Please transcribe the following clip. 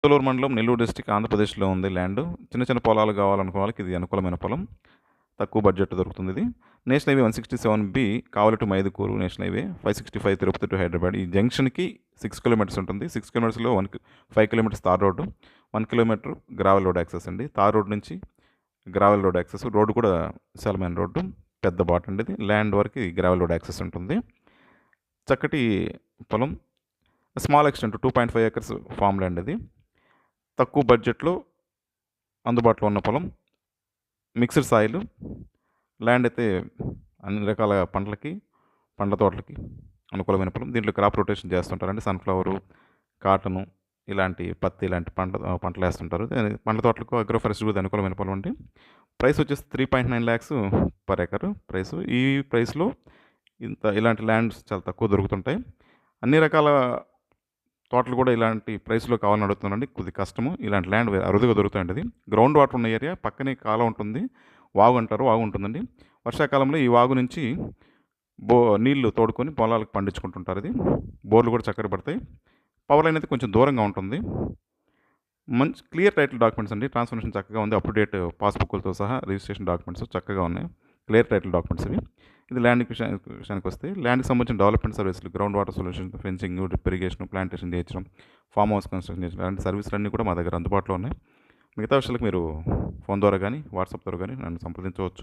కొత్తలూరు మండలం, నెల్లూరు డిస్ట్రిక్ట్, ఆంధ్రప్రదేశ్‌లో ఉంది ల్యాండు. చిన్న చిన్న పొలాలు కావాలనుకునే వాళ్ళకి ఇది అనుకూలమైన పొలం. తక్కువ బడ్జెట్ దొరుకుతుంది ఇది. National highway 167 Kavali to Mydukur national highway, 565 Tirupati to Hyderabad. ఈ జంక్షన్‌కి 6 కిలోమీటర్స్ ఉంటుంది. 6 కిలోమీటర్స్‌లో 5 kilometres tar road, 1 kilometre gravel road access అండి. తార్ రోడ్ నుంచి గ్రావెల్ రోడ్ యాక్సెస్. రోడ్డు కూడా విశాలమైన రోడ్డు. పెద్ద బాట అండి ఇది. ల్యాండ్ వరకు గ్రావెల్ రోడ్ యాక్సెస్ ఉంటుంది. చక్కటి పొలం. Small extent 2.5 acres farm land ఇది. తక్కువ బడ్జెట్లో అందుబాటులో ఉన్న పొలం. మిక్స్డ్ సాయిల్ ల్యాండ్ అయితే అన్ని రకాల పంటలకి, పండ్ల తోటలకి అనుకూలమైన పొలం. దీంట్లో క్రాప్ రొటేషన్ చేస్తుంటారండి. సన్ఫ్లవరు, కాటను, ఇలాంటి పత్తి ఇలాంటి పంటలు వేస్తుంటారు. పండ్ల తోటలకు అగ్రో ఫారెస్ట్రీ కూడా అనుకూలమైన పొలం అండి. ప్రైస్ వచ్చేసి 3.9 ల్యాక్స్ పర్ ఎకర్ ప్రైస్. ఈ ప్రైస్లో ఇలాంటి ల్యాండ్స్ చాలా తక్కువ దొరుకుతుంటాయి. అన్ని రకాల తోటలు కూడా ఇలాంటి ప్రైస్లో కావాలని అడుగుతున్నానండి. కొద్ది కష్టము. ఇలాంటి ల్యాండ్ అరుదుగా దొరుకుతాయండి. ఇది గ్రౌండ్ వాటర్ ఉన్న ఏరియా. పక్కనే కాలం ఉంటుంది, వాగు అంటారు, వాగు ఉంటుందండి. వర్షాకాలంలో ఈ వాగు నుంచి నీళ్లు తోడుకొని పొలాలకు పండించుకుంటుంటారు. ఇది బోర్లు కూడా చక్కగా పడతాయి. పవర్ లైన్ అయితే కొంచెం దూరంగా ఉంటుంది. మంచి క్లియర్ టైటిల్ డాక్యుమెంట్స్ అండి. ట్రాన్స్ఫర్మేషన్ చక్కగా ఉంది. అప్ టు డేట్ పాస్బుక్లతో సహా రిజిస్ట్రేషన్ డాక్యుమెంట్స్ చక్కగా ఉన్నాయి. క్లియర్ టైటిల్ డాక్యుమెంట్స్ ఇవి. ఇది ల్యాండ్ విషయానికి వస్తే ల్యాండ్కి సంబంధించిన డెవలప్మెంట్ సర్వీసులు, ground water solution, fencing, drip irrigation, plantation చేయించడం, ఫామ్ హౌస్ కన్స్ట్రక్షన్ చేయించడం, అలాంటి సర్వీసులు అన్నీ కూడా మా దగ్గర అందుబాటులో ఉన్నాయి. మిగతా విషయాలకు మీరు ఫోన్ ద్వారా కానీ వాట్సాప్ ద్వారా కానీ నన్ను సంప్రదించవచ్చు.